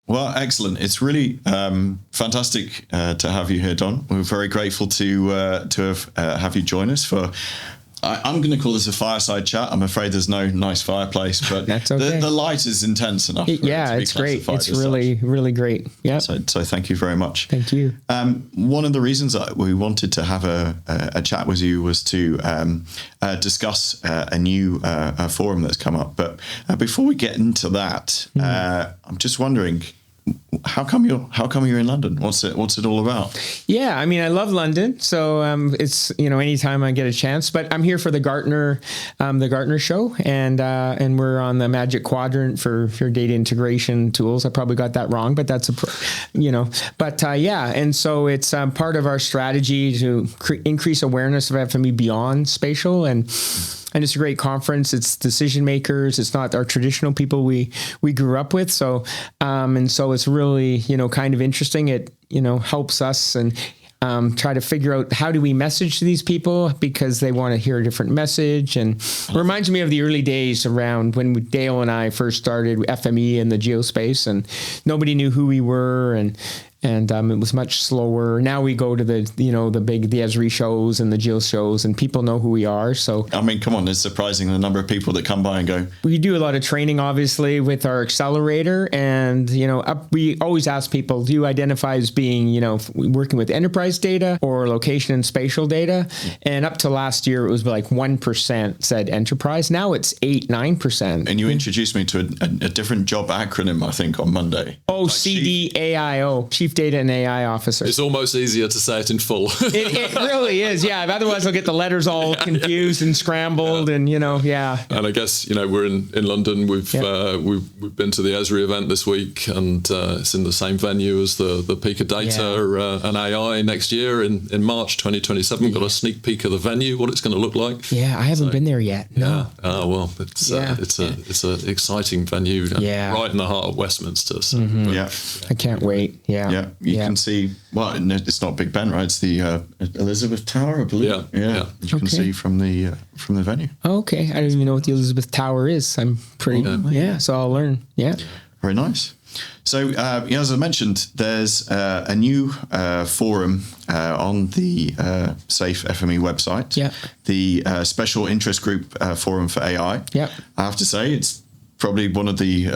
Well, excellent. It's really fantastic to have you here, Don. We're very grateful to have you join us for. I'm going to call this a fireside chat. I'm afraid there's no nice fireplace, but that's okay. The light is intense enough. It's great. It's really, really great. Yeah. So thank you very much. Thank you. One of the reasons that we wanted to have a chat with you was to discuss a new forum that's come up. But before we get into that, I'm just wondering, how come you're in London? What's it all about? Yeah, I mean, I love London, so it's anytime I get a chance. But I'm here for the Gartner show, and we're on the Magic Quadrant for data integration tools. I probably got that wrong, but that's and so it's part of our strategy to increase awareness of FME beyond spatial and it's a great conference. It's decision makers. It's not our traditional people we grew up with. So it's really, kind of interesting. It, helps us and try to figure out how do we message to these people because they want to hear a different message. And it reminds me of the early days around when Dale and I first started FME in the geospace, and nobody knew who we were, and it was much slower. Now we go to the Esri shows and the Geo shows, and people know who we are. So I mean, come on, it's surprising the number of people that come by and go. We do a lot of training, obviously, with our accelerator, and we always ask people, do you identify as being working with enterprise data or location and spatial data? And up to last year, it was like 1% said enterprise. Now it's 8-9%. And you introduced me to a different job acronym, I think, on Monday. Oh, CDAIO, Chief Data and AI Officer. It's almost easier to say it in full. It really is, yeah. Otherwise, I'll get the letters all confused and scrambled, and yeah. And I guess we're in London. We've been to the Esri event this week, and it's in the same venue as the Peak of Data and AI next year in March 2027. Got a sneak peek of the venue, what it's going to look like. Yeah, I haven't been there yet. No. Yeah. Oh well, it's an exciting venue, right in the heart of Westminster. So I can't wait. Yeah. You can see. Well, it's not Big Ben, right? It's the Elizabeth Tower, I believe. Yeah. You can see from the venue. Oh, okay, I don't even know what the Elizabeth Tower is. I'm pretty. So I'll learn. Yeah. Very nice. So, as I mentioned, there's a new forum on the Safe FME website. Yeah. The Special Interest Group Forum for AI. Yeah. I have to say, it's probably one of the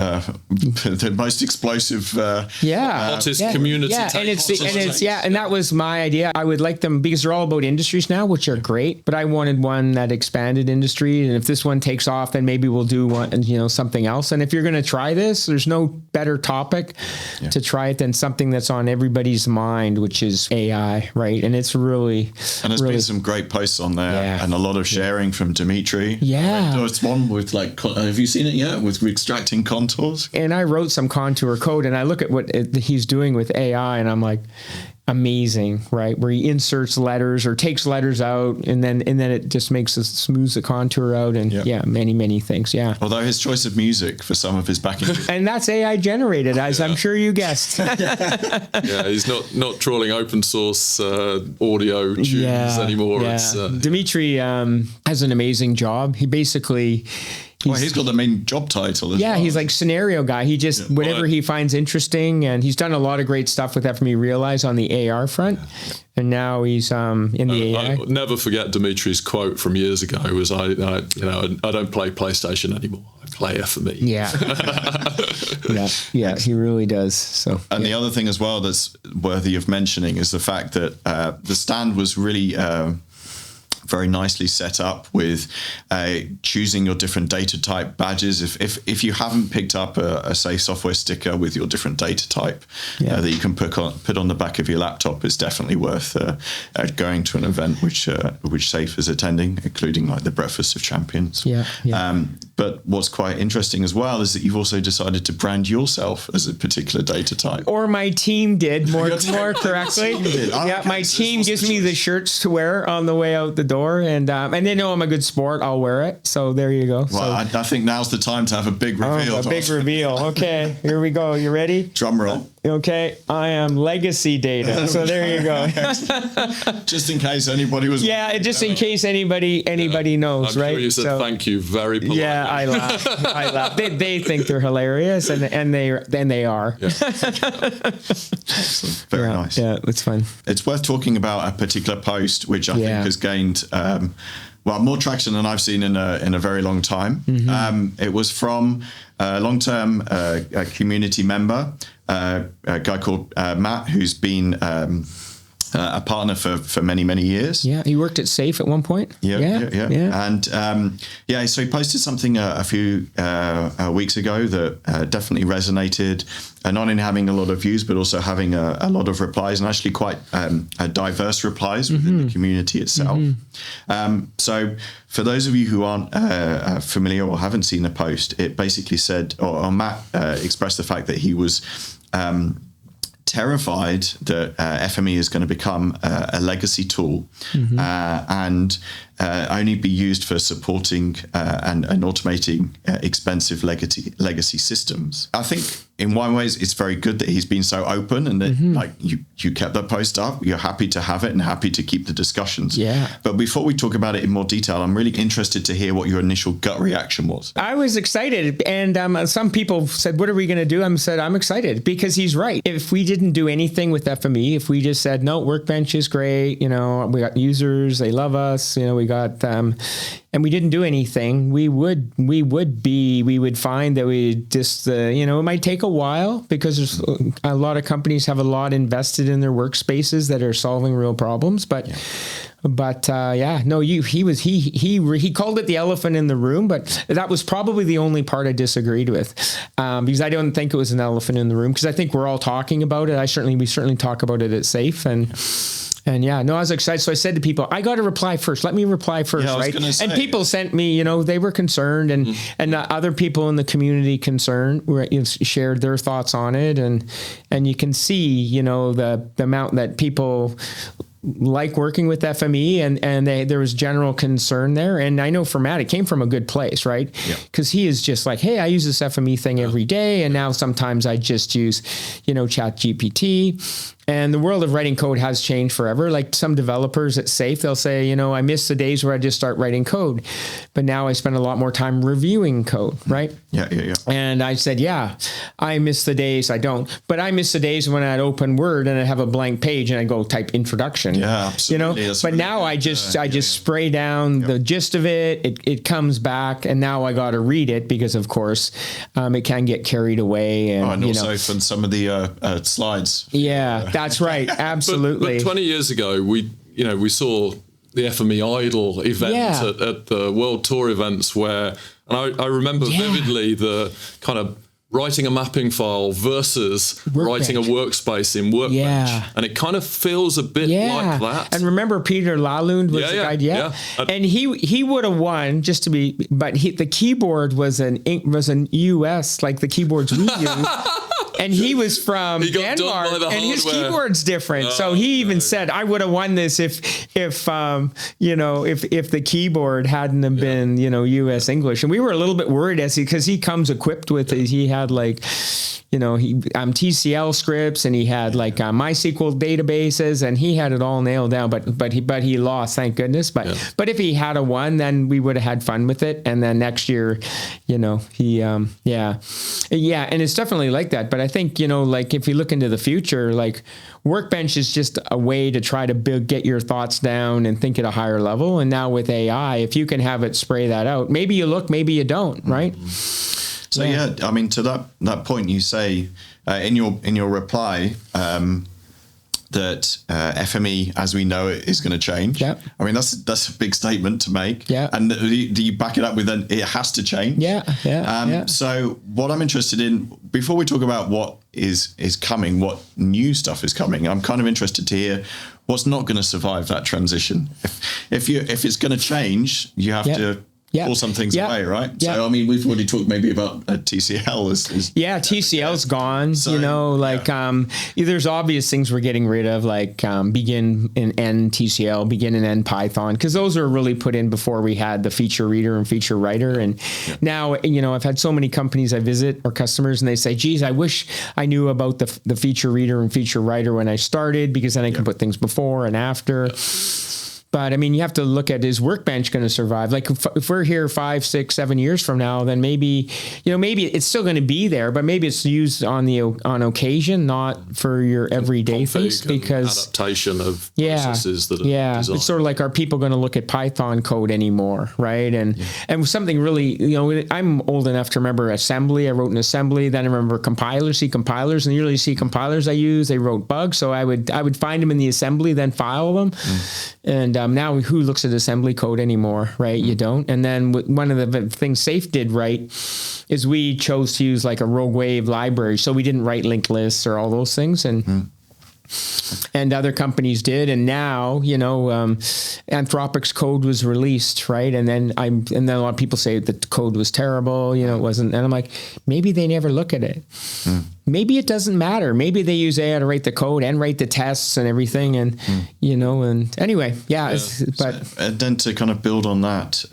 most explosive hottest community. Yeah, and that was my idea. I would like them because they're all about industries now, which are great. But I wanted one that expanded industry, and if this one takes off, then maybe we'll do one, something else. And if you're going to try this, there's no better topic to try it than something that's on everybody's mind, which is AI, right? And it's really been some great posts on there, and a lot of sharing from Dimitri. Yeah, there's one with have you seen it yet? With extracting contours. And I wrote some contour code, and I look at what he's doing with AI, and I'm like, amazing, right? Where he inserts letters or takes letters out, and then it just smooths the contour out, and many things. Yeah. Although his choice of music for some of his backing, and that's AI generated, as I'm sure you guessed. He's not trawling open source audio tunes anymore. Yeah. It's, Dimitri has an amazing job. He basically. He's got the main job title as well. He's like scenario guy. He just, whatever he finds interesting, and he's done a lot of great stuff with FME Realize on the AR front. And now he's in the AI. I'll never forget Dimitri's quote from years ago was, I don't play PlayStation anymore. I play FME. Yeah, he really does. So, and the other thing as well that's worthy of mentioning is the fact that the stand was really very nicely set up with choosing your different data type badges. If you haven't picked up a Safe software sticker with your different data type that you can put on the back of your laptop, is definitely worth going to an event which Safe is attending, including like the Breakfast of Champions. But what's quite interesting as well is that you've also decided to brand yourself as a particular data type. Or my team did more correctly. My team gives me the shirts to wear on the way out the door. door, and they know I'm a good sport. I'll wear it. So there you go. Well, I think now's the time to have a big reveal. A big reveal. Okay, here we go. You ready? Drum roll. Okay, I am legacy data. So there you go. Just in case anybody was. Yeah, just in case anybody knows, I'm right? sure you said thank you very politely. Yeah, I laugh. They think they're hilarious, and they are. Yeah. Very nice. Yeah, it's fun. It's worth talking about a particular post which I think has gained more traction than I've seen in a very long time. It was from a long-term community member, a guy called Matt, who's been a partner for many years. Yeah, he worked at Safe at one point. Yeah. And so he posted something a few weeks ago that definitely resonated, not only having a lot of views, but also having a lot of replies, and actually quite diverse replies within the community itself. So for those of you who aren't familiar or haven't seen the post, it basically said, or Matt expressed the fact that he was terrified that FME is going to become a legacy tool and only be used for supporting and automating expensive legacy systems. I think in one way it's very good that he's been so open and that like you kept that post up. You're happy to have it and happy to keep the discussions. Yeah. But before we talk about it in more detail, I'm really interested to hear what your initial gut reaction was. I was excited, and some people said, "What are we going to do?" I said, "I'm excited because he's right. If we didn't do anything with FME, if we just said no, Workbench is great, we got users, they love us, we got and we didn't do anything, we would find that we just it might take a while because there's a lot of companies have a lot invested in their workspaces that are solving real problems, but he called it the elephant in the room, but that was probably the only part I disagreed with, because I don't think it was an elephant in the room, because I think we're all talking about it. We certainly talk about it at Safe, and I was excited. So I said to people, I got to reply first. Let me reply first, right? And people sent me, they were concerned, and other people in the community shared their thoughts on it, and you can see, the amount that people like working with FME, and there was general concern there. And I know for Matt, it came from a good place, right? Because he is just like, hey, I use this FME thing every day, and now sometimes I just use, Chat GPT. And the world of writing code has changed forever. Like some developers at Safe, they'll say, I miss the days where I just start writing code, but now I spend a lot more time reviewing code, right? Yeah. And I said, I miss the days. I don't, but I miss the days when I'd open Word and I'd have a blank page and I go type introduction. Yeah, absolutely. But now I just spray down the gist of it. It comes back, and now I got to read it because, of course, it can get carried away. And also from some of the slides. Yeah. That's right. Absolutely. But 20 years ago, we saw the FME Idol event at the World Tour events where, and I remember vividly the kind of writing a mapping file versus writing a workspace in Workbench. Yeah. And it kind of feels a bit like that. And remember Peter Lalonde was the guy, and he would have won but the keyboard was an US, like the keyboards we use. And he was from Denmark, and his keyboard's different. So he even said, "I would have won this if the keyboard hadn't have been U.S. English." And we were a little bit worried because he comes equipped with it. He had TCL scripts, and he had MySQL databases, and he had it all nailed down. But he lost, thank goodness. But if he had a won, then we would have had fun with it. And then next year, and it's definitely like that. But I think if you look into the future, Workbench is just a way to try to get your thoughts down and think at a higher level. And now with AI, if you can have it spray that out, maybe you look, maybe you don't, right? So to that point, you say in your reply that FME as we know it is going to change. Yeah. I mean that's a big statement to make. Yeah. And do you back it up with it has to change? Yeah. So what I'm interested in, before we talk about what is coming, what new stuff is coming, I'm kind of interested to hear what's not going to survive that transition. If it's going to change, you have to pull some things away, right? Yeah. So, I mean, we've already talked maybe about TCL. TCL's gone, so, there's obvious things we're getting rid of, like begin and end TCL, begin and end Python, because those were really put in before we had the feature reader and feature writer. And now, I've had so many companies I visit or customers, and they say, geez, I wish I knew about the feature reader and feature writer when I started, because then I can put things before and after. But I mean, you have to look at, is Workbench going to survive? Like if we're here 5, 6, 7 years from now, then maybe it's still going to be there, but maybe it's used on occasion, not for your everyday things, because adaptation of processes that are designed. It's sort of like, are people going to look at Python code anymore, right? And something really, I'm old enough to remember assembly. I wrote in assembly. Then I remember compilers, C compilers, and usually C compilers I use, they wrote bugs, so I would find them in the assembly, then file them, and now who looks at assembly code anymore, right? You don't. And then one of the things Safe did right is we chose to use like a Rogue Wave library. So we didn't write linked lists or all those things. And other companies did. And now, Anthropic's code was released, right? And then a lot of people say that the code was terrible, it wasn't. And I'm like, maybe they never look at it. Maybe it doesn't matter. Maybe they use AI to write the code and write the tests and everything. And, and anyway, and then to kind of build on that,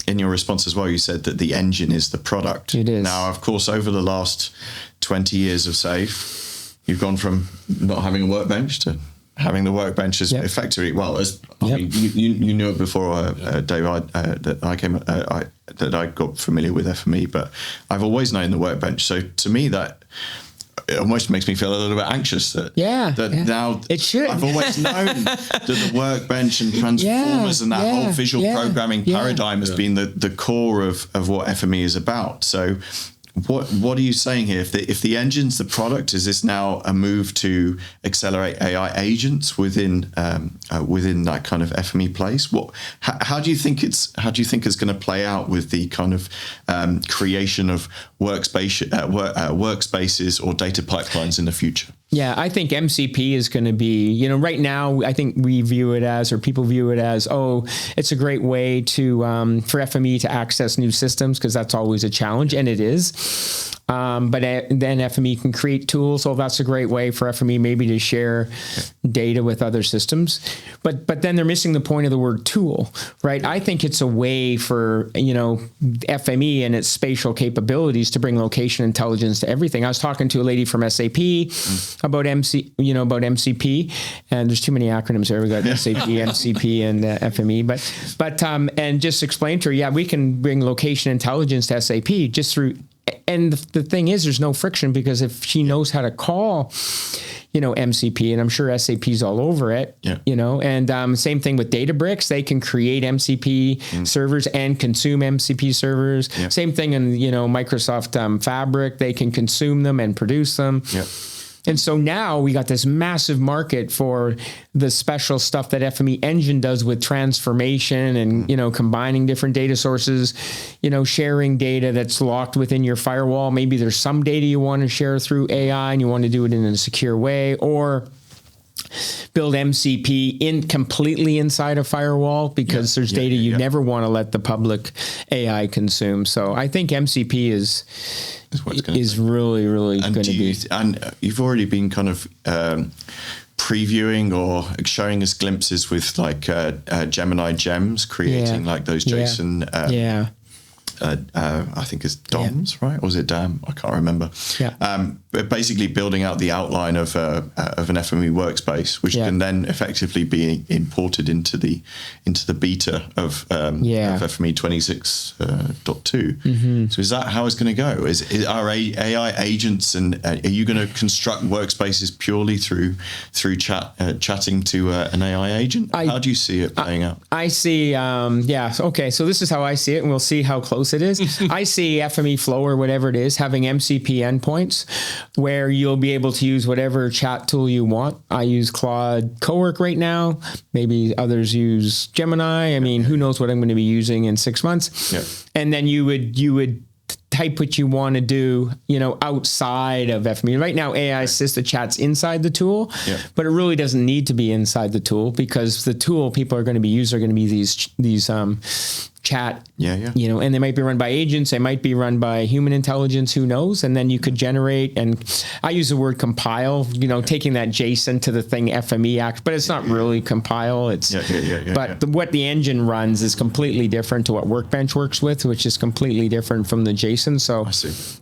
in your response as well, you said that the engine is the product. It is. Now, of course, over the last 20 years of Safe, you've gone from not having a workbench to having the workbench as effectively, I mean, you knew it before, Dave, that I got familiar with FME, but I've always known the workbench. So to me, that it almost makes me feel a little bit anxious that now it should. I've always known that the workbench and transformers and that whole visual programming paradigm has been the core of what FME is about. So what are you saying here? If the engine's the product, is this now a move to accelerate AI agents within that kind of FME place? How do you think it's going to play out with the kind of creation of workspaces or data pipelines in the future? Yeah, I think MCP is going to be, right now, I think we view it as, or people view it as, it's a great way to for FME to access new systems, because that's always a challenge, and it is. But then FME can create tools, so that's a great way for FME maybe to share data with other systems. But then they're missing the point of the word tool, right? I think it's a way for, FME and its spatial capabilities to bring location intelligence to everything. I was talking to a lady from SAP about MCP, and there's too many acronyms there. We got SAP, MCP, and FME, but and just explain to her, we can bring location intelligence to SAP just through. And the thing is, there's no friction, because if she knows how to call, MCP, and I'm sure SAP's all over it, and same thing with Databricks, they can create MCP servers and consume MCP servers. Same thing in, Microsoft Fabric, they can consume them and produce them. And so now we got this massive market for the special stuff that FME Engine does with transformation and, combining different data sources, sharing data that's locked within your firewall. Maybe there's some data you want to share through AI and you want to do it in a secure way, or build MCP completely inside a firewall, because there's data you never want to let the public AI consume. So I think MCP is really, really going to be. And you've already been kind of previewing or showing us glimpses with like Gemini Gems, creating like those JSON. I think it's DOMs, right? Or was it DAM? I can't remember. But basically building out the outline of an FME workspace, which can then effectively be imported into the beta of FME 26.2. So is that how it's going to go? Is our AI agents, and are you going to construct workspaces purely through chatting to an AI agent? How do you see it playing out? I see. Okay. So this is how I see it, and we'll see how close it is. I see FME Flow, or whatever it is, having MCP endpoints where you'll be able to use whatever chat tool you want. I use Claude Cowork right now. Maybe others use Gemini. I mean, who knows what I'm going to be using in 6 months. And then you would type what you want to do, outside of FME. Right now, AI assisted chat's inside the tool, but it really doesn't need to be inside the tool, because the tool people are going to be using are going to be these chat. Yeah. You know, and they might be run by agents. They might be run by human intelligence. Who knows? And then you could generate. And I use the word compile. You know, taking that JSON to the thing FME act, but it's not really compile. It's what the engine runs is completely different to what Workbench works with, which is completely different from the JSON. So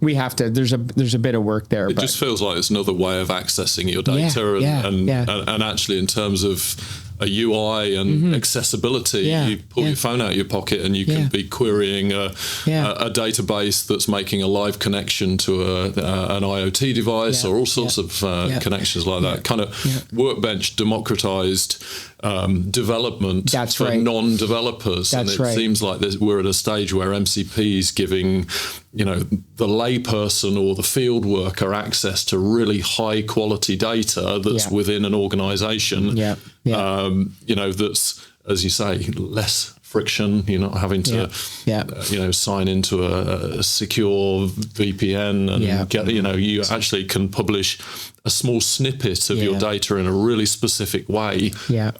we have to. There's a bit of work there. It just feels like it's another way of accessing your data, and actually in terms of a UI and accessibility, you pull your phone out of your pocket and you can be querying a database that's making a live connection to an IoT device or all sorts of connections like that. Kind of Workbench democratized development for non-developers, and it seems like we're at a stage where MCP is giving, you know, the layperson or the field worker access to really high quality data that's within an organization. You know, that's, as you say, less friction. You're not having to, you know, sign into a secure VPN and get, you know, you actually can publish a small snippet of your data in a really specific way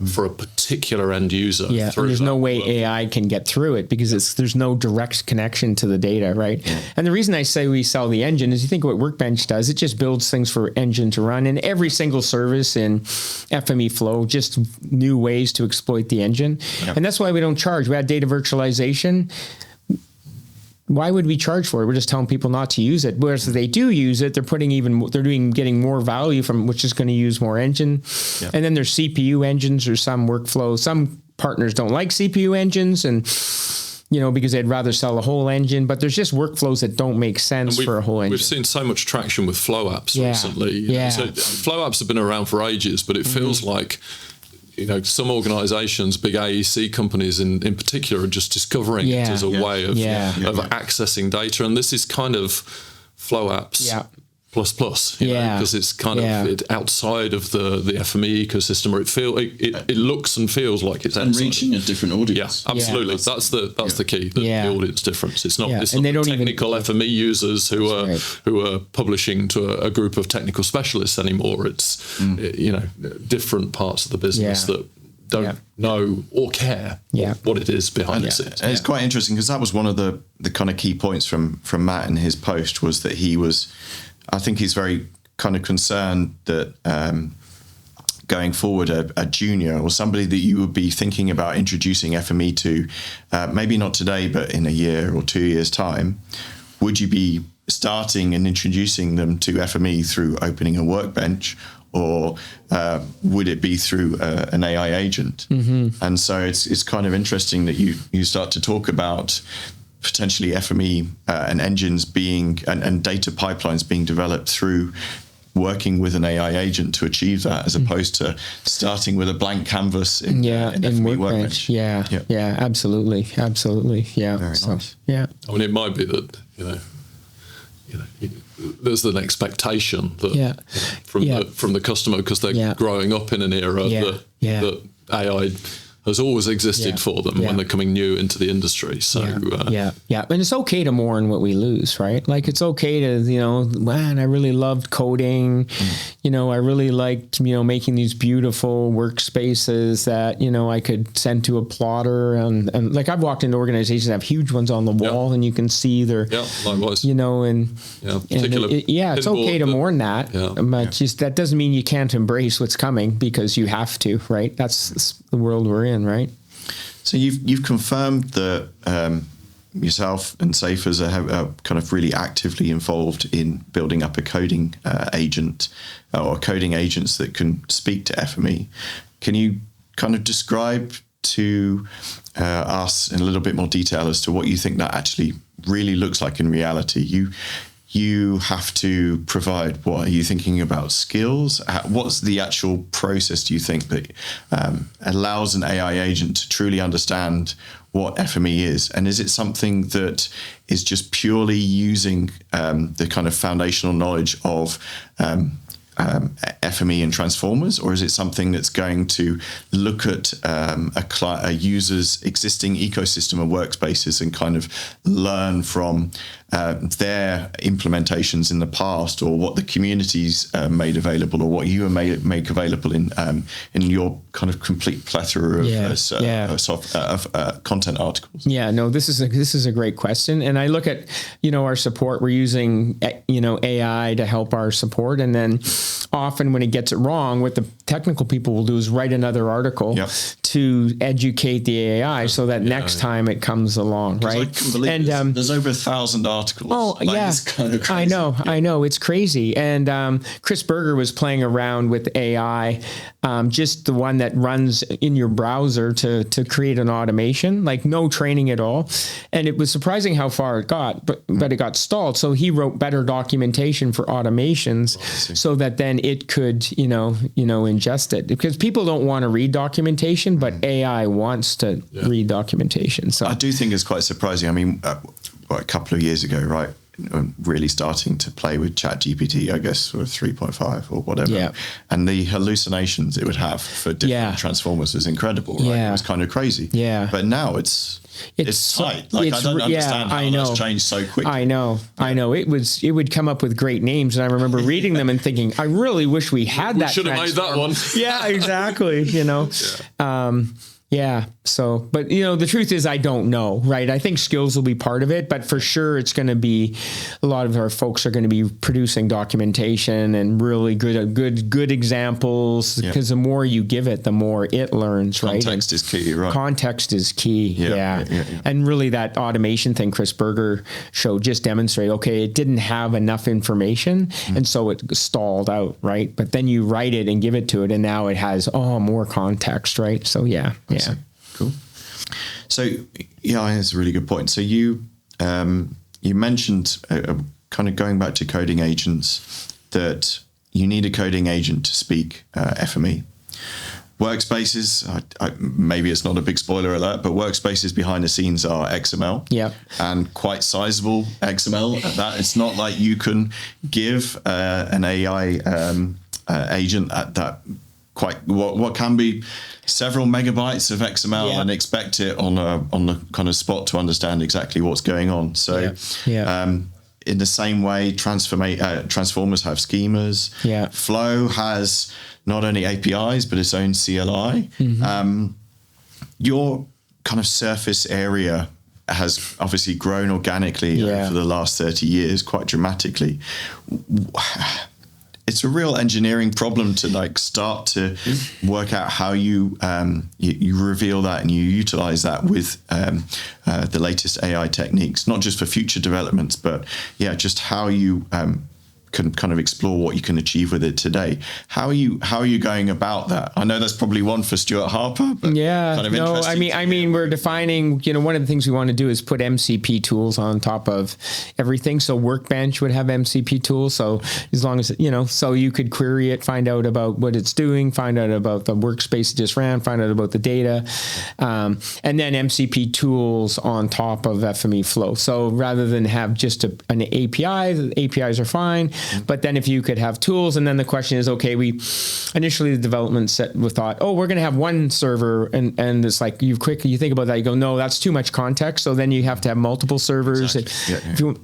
for a particular end user. And there's no way AI can get through it because there's no direct connection to the data, right? And the reason I say we sell the engine is you think what Workbench does, it just builds things for engine to run, and every single service in FME Flow, just new ways to exploit the engine. And that's why we don't charge. We had data virtualization. Why would we charge for it? We're just telling people not to use it. Whereas if they do use it, getting more value from, which is going to use more engine. And then there's CPU engines or some workflow. Some partners don't like CPU engines, and you know, because they'd rather sell a whole engine. But there's just workflows that don't make sense for a whole engine. We've seen so much traction with Flow apps recently. So Flow apps have been around for ages, but it feels like, you know, some organizations, big AEC companies in particular, are just discovering it as a way of accessing data. And this is kind of Flow apps plus, you know, because it's kind of outside of the FME ecosystem, or it looks and feels like it's and reaching a different audience. Yeah, absolutely. That's the key. The audience difference. It's not it's and not they don't technical FME users who are publishing to a group of technical specialists anymore. It's you know, different parts of the business that don't know or care what it is behind the scenes. And it's quite interesting because that was one of the kind of key points from Matt in his post, was that I think he's very kind of concerned that going forward, a junior or somebody that you would be thinking about introducing FME to, maybe not today, but in a year or 2 years' time, would you be starting and introducing them to FME through opening a Workbench, or would it be through an AI agent? And so it's kind of interesting that you start to talk about potentially FME and engines being and data pipelines being developed through working with an AI agent to achieve that, as opposed to starting with a blank canvas in FME Workbench. Absolutely. Very nice. I mean, it might be that you know, there's an expectation that from the customer, because they're growing up in an era that AI has always existed for them when they're coming new into the industry. So and it's okay to mourn what we lose, right? Like, it's okay to, you know, man, I really loved coding. You know, I really liked, you know, making these beautiful workspaces that, you know, I could send to a plotter, and like, I've walked into organizations that have huge ones on the wall, and you can see their likewise, you know, and it's okay to mourn that, but just that doesn't mean you can't embrace what's coming, because you have to, right? That's the world we're in, right? So you've confirmed that yourself and Safers are kind of really actively involved in building up a coding agent, or coding agents that can speak to FME. Can you kind of describe to us in a little bit more detail as to what you think that actually really looks like in reality? You have to provide, what are you thinking about, skills? What's the actual process, do you think, that allows an AI agent to truly understand what FME is? And is it something that is just purely using the kind of foundational knowledge of FME and transformers, or is it something that's going to look at a user's existing ecosystem of workspaces and kind of learn from their implementations in the past, or what the communities made available, or what you make available in your kind of complete plethora of content articles? Yeah, no, this is a great question. And I look at, our support, we're using, AI to help our support. And then often when it gets it wrong, what the technical people will do is write another article to educate the AI so that next time it comes along, right? And there's over 1,000 articles. Oh, It's kind of crazy. I know. It's crazy. And Chris Berger was playing around with AI, just the one that runs in your browser to create an automation, like no training at all. And it was surprising how far it got, but it got stalled. So he wrote better documentation for automations so that then it could, ingest it. Because people don't want to read documentation, but AI wants to read documentation. So I do think it's quite surprising. I mean, a couple of years ago, right? Really starting to play with ChatGPT, I guess, or 3.5 or whatever. Yeah. And the hallucinations it would have for different transformers was incredible, right? Yeah. It was kind of crazy. Yeah. But now it's tight. Like, I don't understand how that's changed so quickly. I know. It would come up with great names, and I remember reading them and thinking, I really wish we had that. We should have made that one. Yeah, exactly. Yeah. So, but the truth is I don't know, right? I think skills will be part of it, but for sure it's going to be, a lot of our folks are going to be producing documentation and really good examples, because the more you give it, the more it learns, right? Context is key, right? Context is key. Yeah. And really that automation thing Chris Berger showed just demonstrate, okay, it didn't have enough information and so it stalled out, right? But then you write it and give it to it and now it has more context, right? So yeah. Cool. So that's a really good point. So you mentioned kind of going back to coding agents, that you need a coding agent to speak FME. Workspaces, maybe it's not a big spoiler alert, but Workspaces behind the scenes are XML. Yeah. And quite sizable XML at that. It's not like you can give an AI agent at that what can be several megabytes of XML and expect it on the kind of spot to understand exactly what's going on. So in the same way, transformers have schemas. Yeah. Flow has not only APIs but its own CLI. Your kind of surface area has obviously grown organically for the last 30 years, quite dramatically. It's a real engineering problem to start to work out how you reveal that and you utilize that with the latest AI techniques, not just for future developments, but just how you can kind of explore what you can achieve with it today. How are you going about that? I know that's probably one for Stuart Harper, but kind of interesting. I mean, we're defining, one of the things we want to do is put MCP tools on top of everything. So Workbench would have MCP tools. So as long as, so you could query it, find out about what it's doing, find out about the workspace it just ran, find out about the data, and then MCP tools on top of FME Flow. So rather than have just an API, the APIs are fine. But then if you could have tools, and then the question is, okay, initially the development set we thought, we're going to have one server, and it's like you think about that, you go, no, that's too much context. So then you have to have multiple servers. Exactly.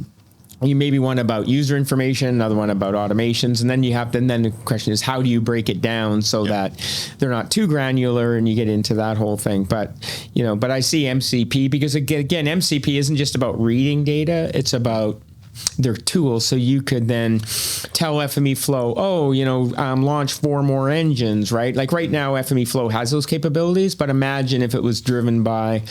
You maybe one about user information, another one about automations, and then then the question is, how do you break it down so that they're not too granular, and you get into that whole thing. But but I see MCP, because again, MCP isn't just about reading data; it's about their tools. So you could then tell FME Flow, launch 4 more engines, right? Like right now, FME Flow has those capabilities, but imagine if it was driven by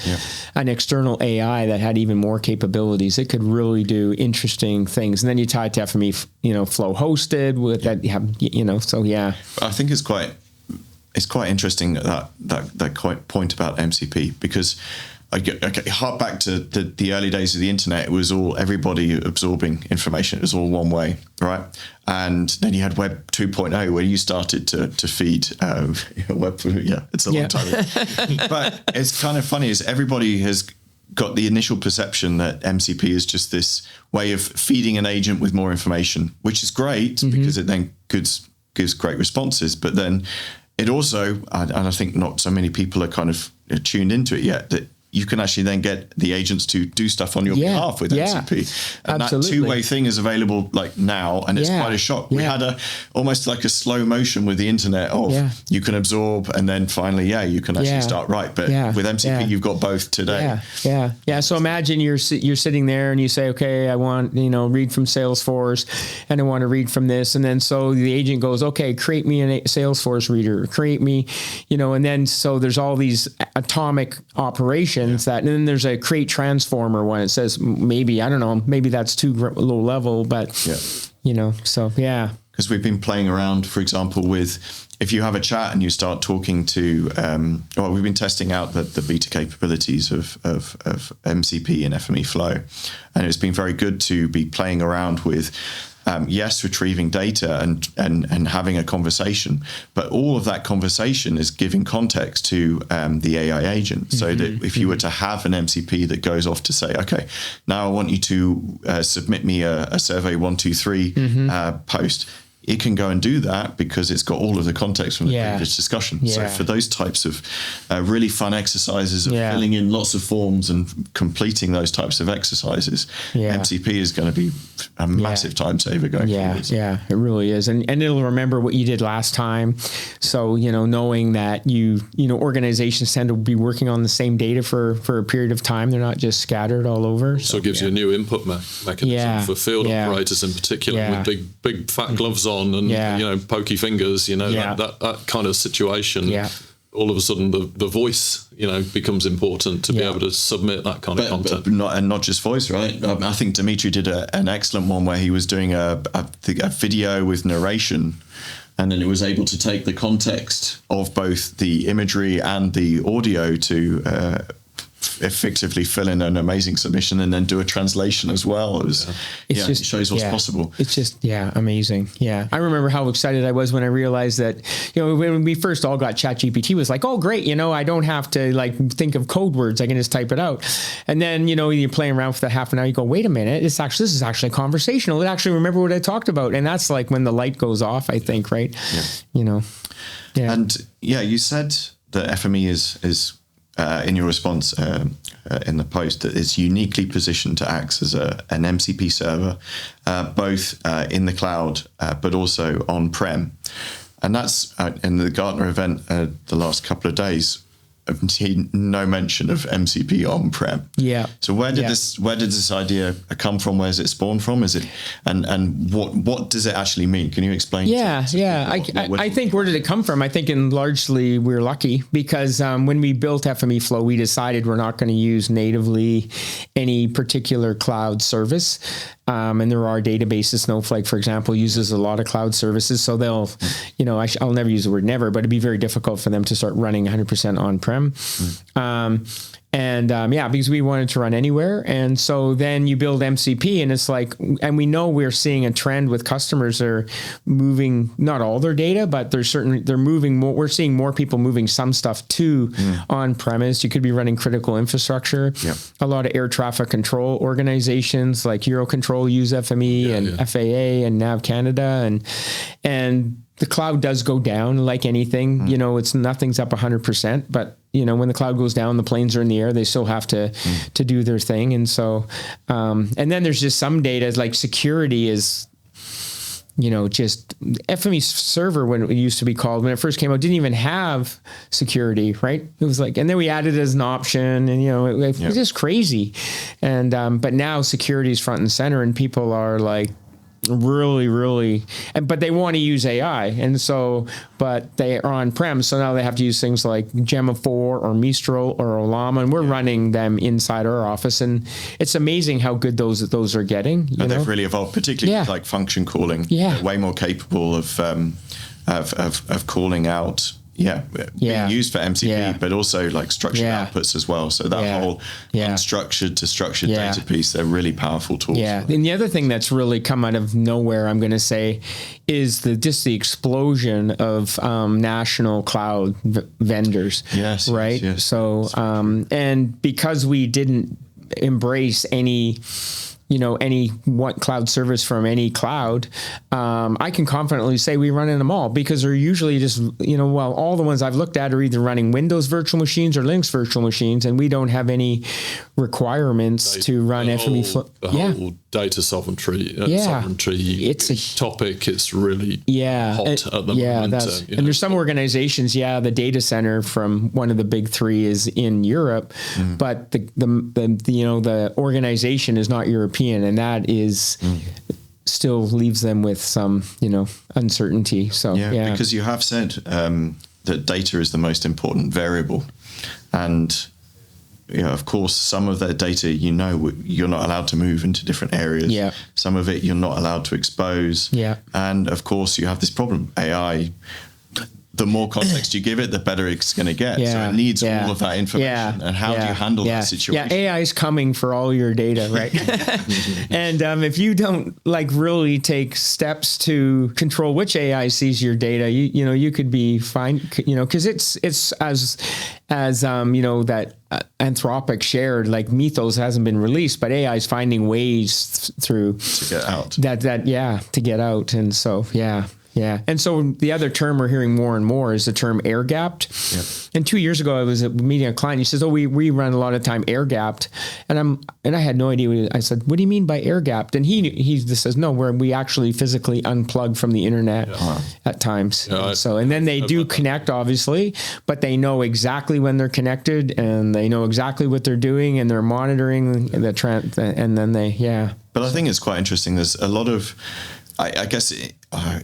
an external AI that had even more capabilities. It could really do interesting things. And then you tie it to FME, Flow hosted with that. You have, so yeah. I think it's quite interesting that point about MCP, because I hark back to the early days of the internet. It was all everybody absorbing information. It was all one way, right? And then you had Web 2.0, where you started to feed web. It's a long time ago. But it's kind of funny is everybody has got the initial perception that MCP is just this way of feeding an agent with more information, which is great because it then gives great responses. But then it also, and I think not so many people are kind of tuned into it yet, that you can actually then get the agents to do stuff on your behalf with MCP. And absolutely. that two-way thing is available like now, and it's quite a shock. We had almost like a slow motion with the internet of you can absorb, and then finally, you can actually start right. But with MCP, you've got both today. Yeah. So imagine you're sitting there and you say, okay, I want, read from Salesforce, and I want to read from this. And then so the agent goes, okay, create me a Salesforce reader, create me, and then so there's all these atomic operations and then there's a create transformer one. It says maybe, I don't know, maybe that's too low level, but so because we've been playing around, for example, with if you have a chat and you start talking to, we've been testing out the beta capabilities of MCP and FME Flow, and it's been very good to be playing around with, retrieving data and having a conversation, but all of that conversation is giving context to the AI agent. So that if you were to have an MCP that goes off to say, okay, now I want you to submit me a survey 123 post, it can go and do that because it's got all of the context from the previous discussion. Yeah. So for those types of really fun exercises of filling in lots of forms and completing those types of exercises, MCP is going to be a massive time saver going forward. Yeah, it really is. And it'll remember what you did last time. So, knowing that organizations tend to be working on the same data for a period of time. They're not just scattered all over. So it gives you a new input mechanism for field operators in particular with big fat gloves on and pokey fingers, that kind of situation. All of a sudden the voice becomes important to be able to submit that kind of content. But not just voice, right? I think Dimitri did an excellent one where he was doing a video with narration, and then it was able to take the context of both the imagery and the audio to effectively fill in an amazing submission and then do a translation as well. It shows what's possible. It's just amazing. I remember how excited I was when I realized that when we first all got ChatGPT, was like, oh great, I don't have to think of code words, I can just type it out. And then you're playing around for the half an hour, you go, wait a minute, this is actually conversational, it actually remember what I talked about. And that's like when the light goes off, I think, right? And you said that FME is in your response in the post, that it's uniquely positioned to act as an MCP server, both in the cloud, but also on-prem. And that's in the Gartner event the last couple of days, I've seen no mention of MCP on-prem. So where did this idea come from? Where is it spawned from? Is it and what does it actually mean? Can you explain? I think where did it come from? I think largely we're lucky because when we built FME Flow, we decided we're not going to use natively any particular cloud service. And there are databases. Snowflake, for example, uses a lot of cloud services. So they'll, I'll never use the word never, but it'd be very difficult for them to start running 100% on-prem. Because we wanted to run anywhere. And so then you build MCP and it's like, and we know we're seeing a trend with customers are moving, not all their data, but they're moving more. We're seeing more people moving some stuff to on-premise. You could be running critical infrastructure. A lot of air traffic control organizations like Eurocontrol use FME and FAA and Nav Canada and the cloud does go down like anything, nothing's up 100%, but when the cloud goes down, the planes are in the air, they still have to do their thing. And so, and then there's just some data like security is, just FME server when it used to be called, when it first came out, didn't even have security, right? It was like, and then we added it as an option and, it was just crazy. And, but now security is front and center and people are like, really, but they want to use AI. And so, but they are on-prem. So now they have to use things like Gemma 4 or Mistral or Olama, and we're running them inside our office. And it's amazing how good those are getting. And they've really evolved, particularly like function calling. They're way more capable of calling out being used for MCP, but also like structured outputs as well. So that whole unstructured to structured data piece, they're really powerful tools. And the other thing that's really come out of nowhere, I'm going to say, is the explosion of national cloud vendors. Right. So, and because we didn't embrace any any one cloud service from any cloud, I can confidently say we run in them all, because they're usually just, all the ones I've looked at are either running Windows virtual machines or Linux virtual machines, and we don't have any requirements to run FME flow. The whole data sovereignty it's a topic. It's really hot at the moment. And there's some organizations, the data center from one of the big three is in Europe, but the organization is not European, and that is still leaves them with some uncertainty. So because you have said that data is the most important variable, and of course, some of that data, you're not allowed to move into different areas. Yeah. Some of it you're not allowed to expose. Yeah. And of course, you have this problem. AI, the more context you give it, the better it's going to get. Yeah. So it needs all of that information. Yeah. And how do you handle that situation? Yeah, AI is coming for all your data, right? And if you don't really take steps to control which AI sees your data, you could be fine. Because it's as that Anthropic shared, Mythos hasn't been released, but AI is finding ways through to get out. To get out, and so Yeah. And so the other term we're hearing more and more is the term air gapped. Yep. And 2 years ago, I was meeting a client. He says, we run a lot of time air gapped. And I had no idea. I said, what do you mean by air gapped? And he just says, no, we actually physically unplug from the internet at times. Yeah, and then they do connect, obviously, but they know exactly when they're connected, and they know exactly what they're doing, and they're monitoring the trend. And then But I think it's quite interesting. There's a lot of, I guess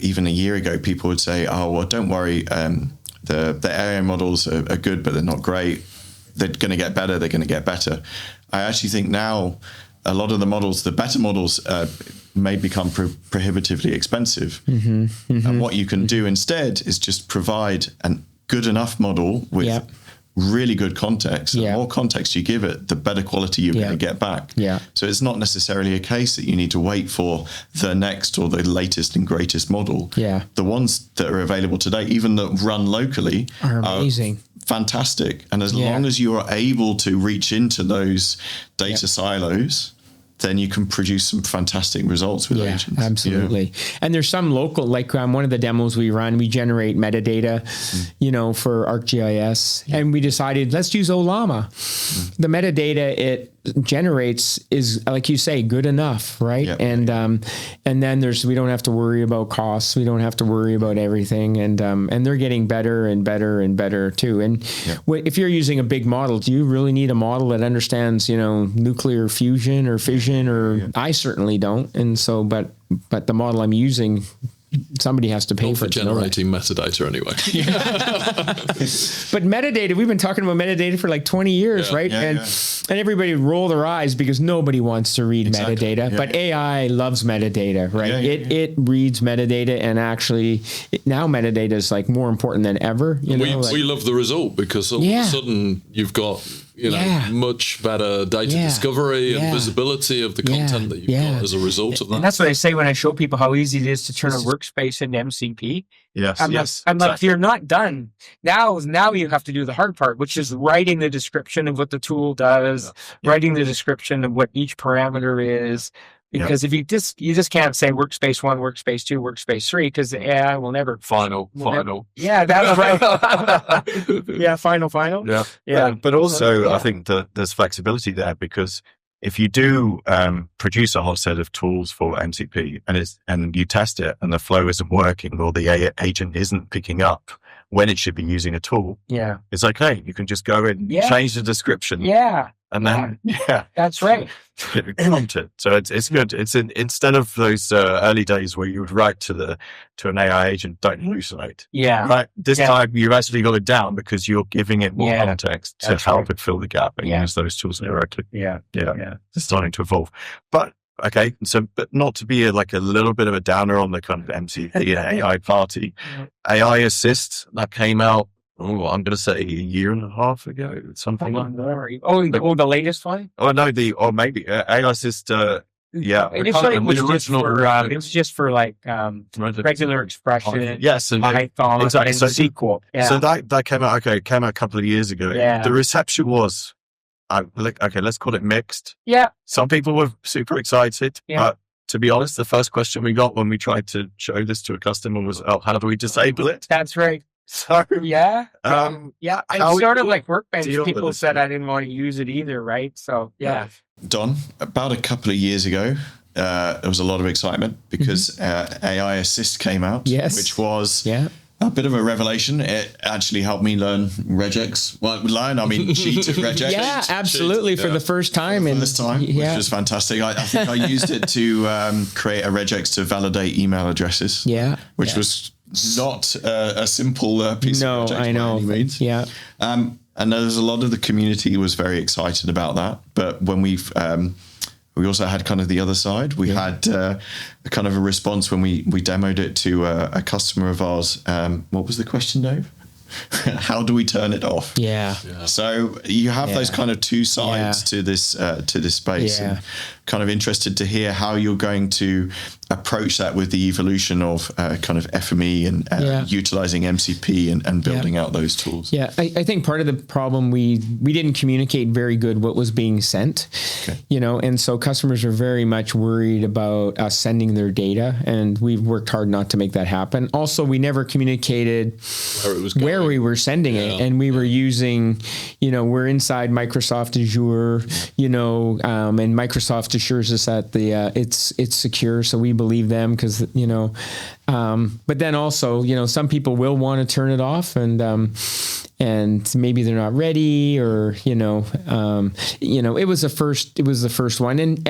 even a year ago, people would say, oh, well, don't worry. The AI models are good, but they're not great. They're going to get better. They're going to get better. I actually think now a lot of the models, the better models, may become prohibitively expensive. And what you can do instead is just provide a good enough model with really good context. The more context you give it, the better quality you're going to get back. So it's not necessarily a case that you need to wait for the next or the latest and greatest model. The ones that are available today, even that run locally, are amazing. Fantastic. And as long as you are able to reach into those data silos, then you can produce some fantastic results with agents. Absolutely. And there's some local, one of the demos we run, we generate metadata, for ArcGIS, and we decided, let's use Olama. The metadata it generates is, like you say, good enough, right? And then we don't have to worry about costs. We don't have to worry about everything. And they're getting better and better and better too. And if you're using a big model, do you really need a model that understands, nuclear fusion or fission? I certainly don't. And so, but the model I'm using, somebody has to pay for generating metadata anyway. But metadata, we've been talking about metadata for 20 years, right? And everybody would roll their eyes because nobody wants to read metadata. But AI loves metadata, right? It reads metadata, and actually now metadata is more important than ever. We love the result, because all of a sudden you've got much better data discovery and visibility of the content that you've got as a result of that. And that's what I say when I show people how easy it is to turn a workspace into MCP. I'm like, you're not done. Now you have to do the hard part, which is writing the description of what the tool does, writing the description of what each parameter is. Because if you just can't say workspace 1, workspace 2, workspace 3, because the AI will never final. Yeah, that's right. Final. Yeah. But also, I think that there's flexibility there, because if you do produce a whole set of tools for MCP and you test it and the flow isn't working, or the agent isn't picking up when it should be using a tool, it's okay. You can just go in, change the description. And then, that's right. So it's good. It's instead of those early days where you would write to an AI agent, don't hallucinate. Right. This time you've actually got it down because you're giving it more context to help it fill the gap and use those tools directly. It's starting to evolve. But okay, but not to be a little bit of a downer on the kind of MCP and AI party. AI Assist, that came out, I'm going to say a year and a half ago, something like that. The latest one? Oh, no, maybe AI Assist, Initially, it was just for regular expression. Yes, and Python, exactly. And SQL. So that came out a couple of years ago. The reception was okay, let's call it mixed. Yeah. Some people were super excited, but to be honest, the first question we got when we tried to show this to a customer was, "Oh, how do we disable it?" That's right. So yeah. And sort of like Workspace, people said I it? didn't want to use it either, right? So yeah. Don, about a couple of years ago, there was a lot of excitement because AI Assist came out, which was a bit of a revelation. It actually helped me learn regex. Well, sheet regex. Yeah, absolutely. For the first time. Which was fantastic. I think I used it to create a regex to validate email addresses. Yeah. Which was not a simple piece of regex by any means. Yeah. And there's a lot of the community was very excited about that. But when we also had kind of the other side. We had a kind of a response when we demoed it to a customer of ours. What was the question, Dave? How do we turn it off? Yeah. So you have those kind of two sides to this space. Yeah. And kind of interested to hear how you're going to approach that with the evolution of kind of FME and utilizing MCP and building out those tools. Yeah, I think part of the problem, we didn't communicate very good what was being sent, and so customers are very much worried about us sending their data, and we've worked hard not to make that happen. Also, we never communicated where we were sending it, and we were using, we're inside Microsoft Azure, and Microsoft assures us that it's secure, so we believe them because but then also some people will want to turn it off and maybe they're not ready or it was the first one and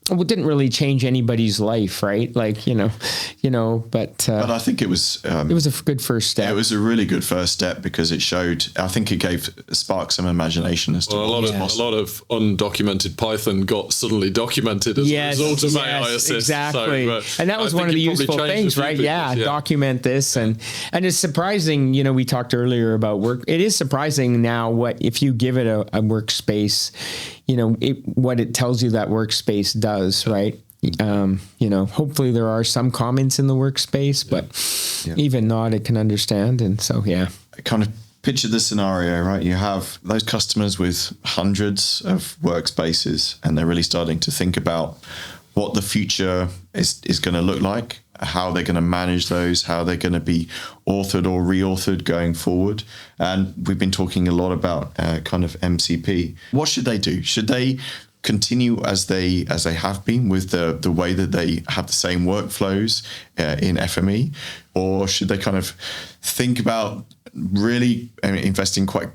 it didn't really change anybody's life, right? Like but I think it was a good first step. It was a really good first step because it showed, I think it sparked some imagination as to a lot of undocumented Python got suddenly documented as a result of AI Assist. Exactly. And that was one of the useful things, right? Document this. And it's surprising, we talked earlier about work. It is surprising now if you give it a workspace, what it tells you that workspace does, right? Hopefully there are some comments in the workspace, but even not, it can understand. And so, kind of picture the scenario, right? You have those customers with hundreds of workspaces and they're really starting to think about what the future is going to look like, how they're going to manage those, how they're going to be authored or re-authored going forward. And we've been talking a lot about kind of MCP. What should they do? Should they continue as they have been with the way that they have the same workflows in FME? Or should they kind of think about really investing quite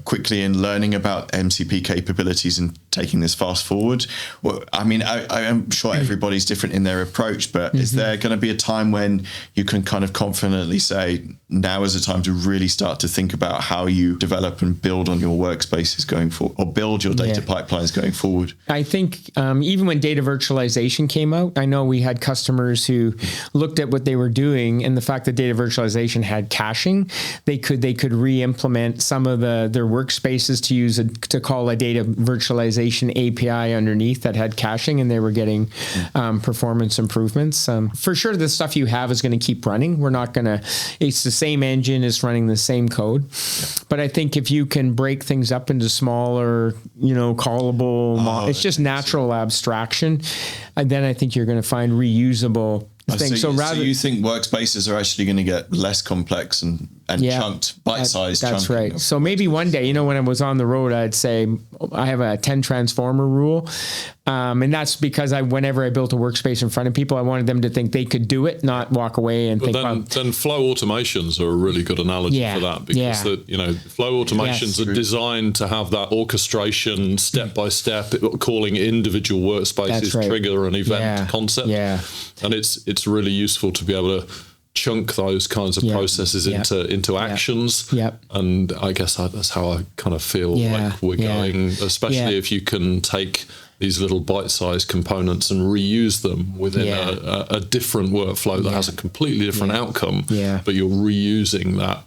quickly in learning about MCP capabilities and taking this fast forward? Well, I am sure everybody's different in their approach, but is there going to be a time when you can kind of confidently say, now is the time to really start to think about how you develop and build on your workspaces going forward, or build your data pipelines going forward? I think even when data virtualization came out, I know we had customers who looked at what they were doing and the fact that data virtualization had caching, they could re-implement some of their workspaces to call a data virtualization API underneath that had caching, and they were getting performance improvements. For sure, the stuff you have is going to keep running. We're not going to, it's the same engine, is running the same code. But I think if you can break things up into smaller, callable, it's just natural abstraction, and then I think you're going to find reusable things. So you think workspaces are actually going to get less complex and chunked, bite-sized chunking? That's right. So maybe one day, when I was on the road, I'd say I have a 10 transformer rule. And that's because whenever I built a workspace in front of people, I wanted them to think they could do it, not walk away and think about. Then flow automations are a really good analogy for that, because flow automations are designed to have that orchestration, step by step, calling individual workspaces, trigger an event concept. Yeah. And it's really useful to be able to chunk those kinds of processes into actions. Yep. And I guess that's how I kind of feel like we're going, especially if you can take these little bite-sized components and reuse them within a different workflow that has a completely different outcome, but you're reusing that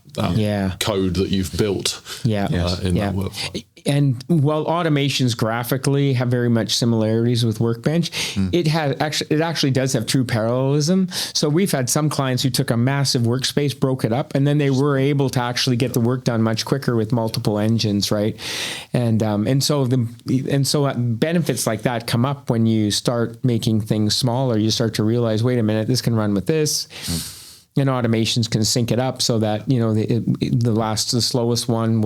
code that you've built in that workflow. And while automations graphically have very much similarities with Workbench, it actually does have true parallelism. So we've had some clients who took a massive workspace, broke it up, and then they were able to actually get the work done much quicker with multiple engines, right? And so benefits like that come up when you start making things smaller. You start to realize, wait a minute, this can run with this. And automations can sync it up so that, you know, the slowest one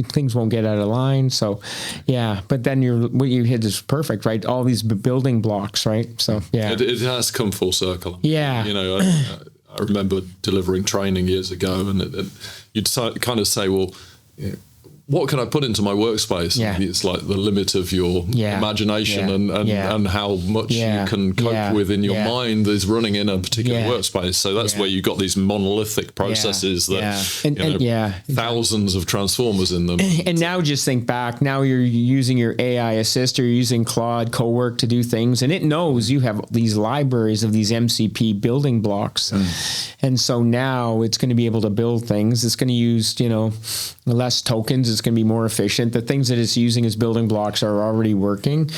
things won't get out of line. So, yeah. But then what you hit is perfect, right? All these building blocks, right? So, yeah. It has come full circle. Yeah. You know, I remember delivering training years ago, and you'd kind of say, well, what can I put into my workspace? Yeah. It's like the limit of your imagination and how much you can cope with in your mind is running in a particular workspace. So that's where you got these monolithic processes that thousands of transformers in them. And now just think back. Now you're using your AI assist or you're using Claude Cowork to do things, and it knows you have these libraries of these MCP building blocks. And so now it's going to be able to build things. It's going to use, you know, less tokens. It's going to be more efficient. The things that it's using as building blocks are already working.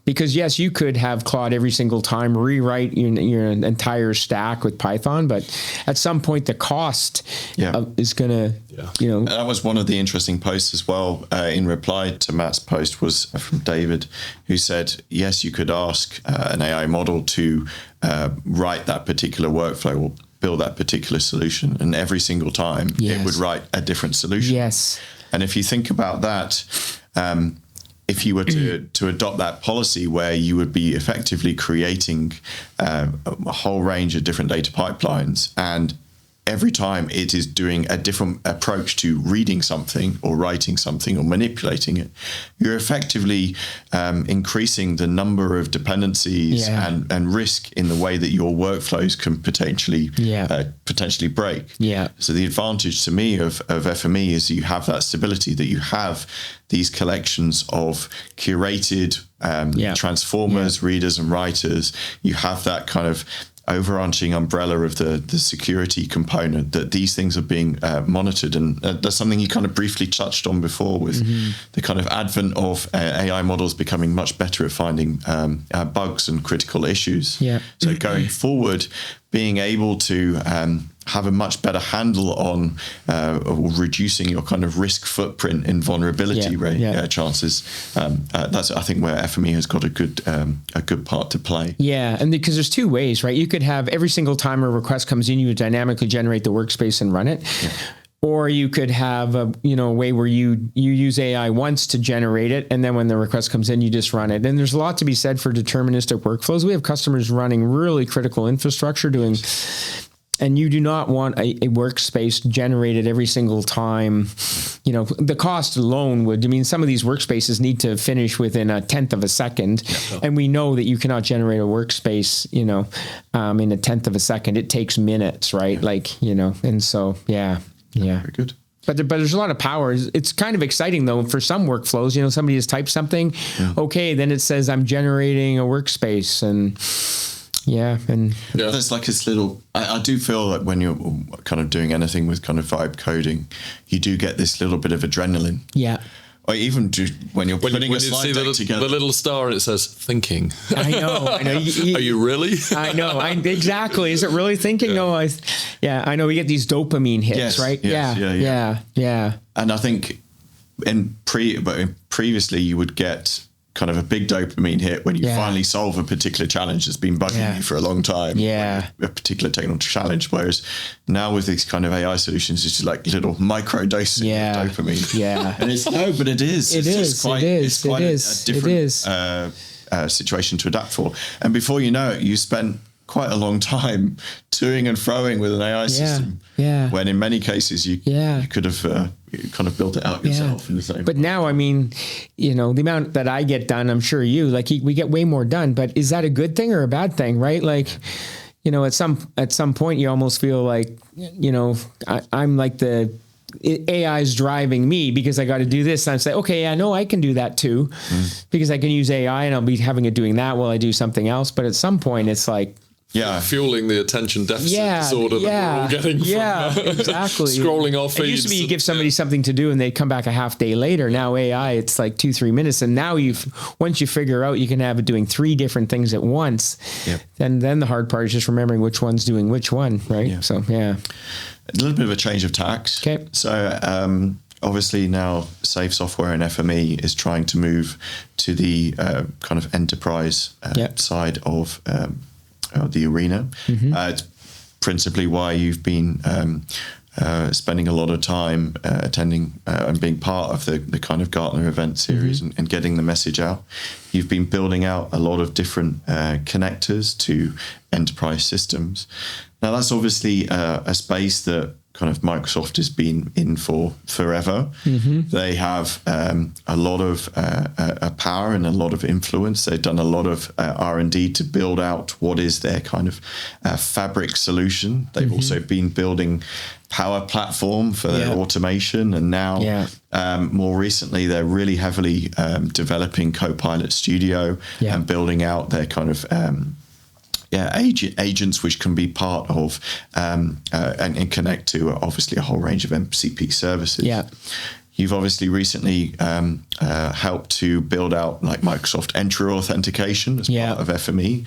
Because yes, you could have Claude every single time rewrite your entire stack with Python, but at some point the cost is going to, you know. That was one of the interesting posts as well. In reply to Matt's post was from David, who said, yes, you could ask an AI model to write that particular workflow or build that particular solution, and every single time it would write a different solution. Yes. And if you think about that, if you were to adopt that policy where you would be effectively creating a whole range of different data pipelines, and every time it is doing a different approach to reading something or writing something or manipulating it, you're effectively increasing the number of dependencies and risk in the way that your workflows can potentially break. Yeah. So the advantage to me of FME is you have that stability, that you have these collections of curated transformers, readers and writers. You have that kind of overarching umbrella of the security component, that these things are being monitored. And that's something you kind of briefly touched on before with the kind of advent of AI models becoming much better at finding bugs and critical issues. Yeah. So going forward, being able to have a much better handle on reducing your kind of risk footprint in vulnerability chances. That's, I think, where FME has got a good part to play. Yeah, and because there's two ways, right? You could have every single time a request comes in, you would dynamically generate the workspace and run it. Yeah. Or you could have a way where you use AI once to generate it, and then when the request comes in, you just run it. And there's a lot to be said for deterministic workflows. We have customers running really critical infrastructure and you do not want a workspace generated every single time. You know, the cost alone some of these workspaces need to finish within a 1/10 of a second. And we know that you cannot generate a workspace, in a 1/10 of a second. It takes minutes, right? And so, Very good. But there's a lot of power. It's kind of exciting, though, for some workflows. Somebody has typed something. Yeah. Okay, then it says I'm generating a workspace. And there's like this little, I do feel like when you're kind of doing anything with kind of vibe coding, you do get this little bit of adrenaline. Yeah. Or even when you're putting a slide deck together. The little star and it says thinking. I know. Are you really? I know. Exactly. Is it really thinking? No. I know we get these dopamine hits, right? Yes, yeah. And I think previously you would get kind of a big dopamine hit when you finally solve a particular challenge that's been bugging you for a long time. Yeah. Like a particular technical challenge. Whereas now with these kind of AI solutions, it's just like little micro doses of dopamine. Yeah. And it is. It's quite a different situation to adapt for. And before you know it, you spent quite a long time toing and froing with an AI system. Yeah. When in many cases you could have kind of built it out yourself in the same. But now, the amount that I get done, I'm sure we get way more done. But is that a good thing or a bad thing, right? At some point you almost feel like, I'm like the AI is driving me because I got to do this. And I say, okay, I know I can do that too, because I can use AI and I'll be having it doing that while I do something else. But at some point it's like, fueling the attention deficit disorder that we're all getting from exactly. scrolling our feeds. It used to be you give somebody something to do and they come back a half day later. Now AI, it's like 2-3 minutes. And now once you figure out you can have it doing 3 different things at once, then the hard part is just remembering which one's doing which one, right? Yeah. So, a little bit of a change of tack. Okay. So, obviously now Save Software and FME is trying to move to the kind of enterprise side of the arena. It's principally why you've been spending a lot of time attending and being part of the kind of Gartner event series and getting the message out. You've been building out a lot of different connectors to enterprise systems. Now that's obviously a space that kind of Microsoft has been in for forever. They have a lot of power and a lot of influence. They've done a lot of R&D to build out what is their kind of fabric solution. They've also been building Power Platform for their automation, and now more recently they're really heavily developing Copilot Studio and building out their kind of agents which can be part of and connect to obviously a whole range of MCP services. You've obviously recently helped to build out like Microsoft Entra authentication as part of FME.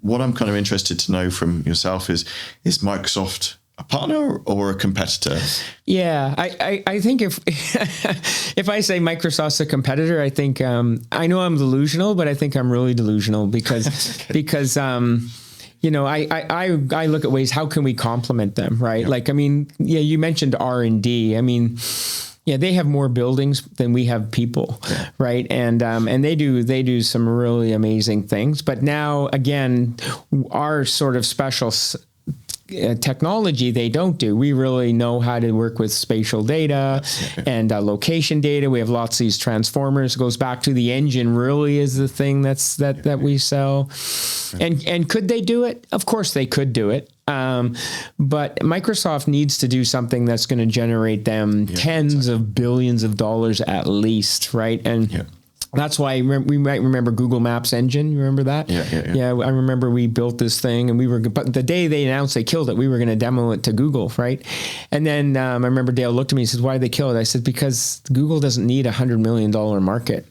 What I'm kind of interested to know from yourself is Microsoft a partner or a competitor? I think if if I say Microsoft's a competitor, I think I know I'm delusional, but I think I'm really delusional because I look at ways how can we complement them, right? Like you mentioned R&D. They have more buildings than we have people, right? And they do some really amazing things. But now again, our sort of special technology they don't do. We really know how to work with spatial data and location data. We have lots of these transformers. It goes back to the engine really is the thing that we sell. And could they do it? Of course they could do it. But Microsoft needs to do something that's going to generate them tens of billions of dollars at least, right? And that's why we might remember Google Maps engine. You remember that? Yeah. I remember we built this thing and but the day they announced they killed it, we were going to demo it to Google, right? And then I remember Dale looked at me and said, why did they kill it? I said, because Google doesn't need $100 million market.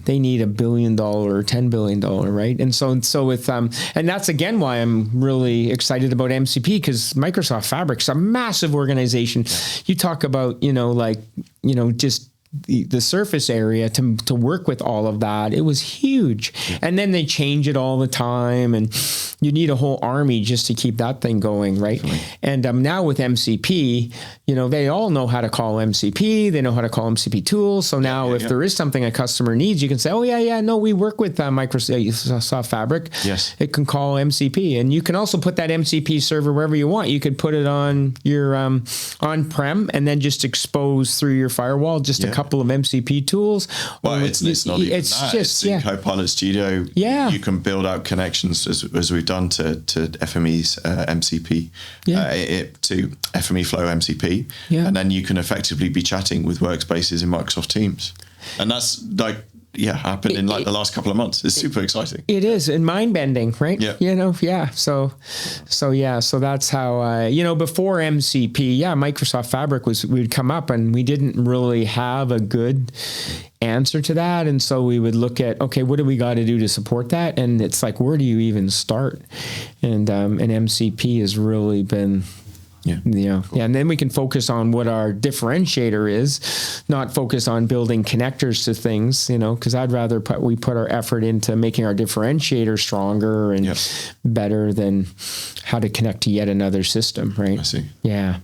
They need $1 billion or $10 billion, right? And so with, and that's again why I'm really excited about MCP, because Microsoft Fabric's a massive organization. You talk about, just the surface area to work with all of that. It was huge. And then they change it all the time, and you need a whole army just to keep that thing going, right? And now with MCP, they all know how to call MCP. They know how to call MCP tools. So now if there is something a customer needs, you can say, we work with Microsoft Fabric. It can call MCP. And you can also put that MCP server wherever you want. You could put it on your on-prem and then just expose through your firewall just a couple of MCP tools. Well, it's not even that. It's in Copilot Studio. You can build out connections as we've done to FME's MCP, to FME Flow MCP, and then you can effectively be chatting with Workspaces in Microsoft Teams, and that's happened in the last couple of months. It's super exciting. It is, and mind bending, right? So that's how before MCP, Microsoft Fabric would come up, and we didn't really have a good answer to that, and so we would look at, okay, what do we got to do to support that? And it's like, where do you even start? And MCP has really been. And then we can focus on what our differentiator is, not focus on building connectors to things, because I'd rather we put our effort into making our differentiator stronger and better than how to connect to yet another system, right? I see. Yeah.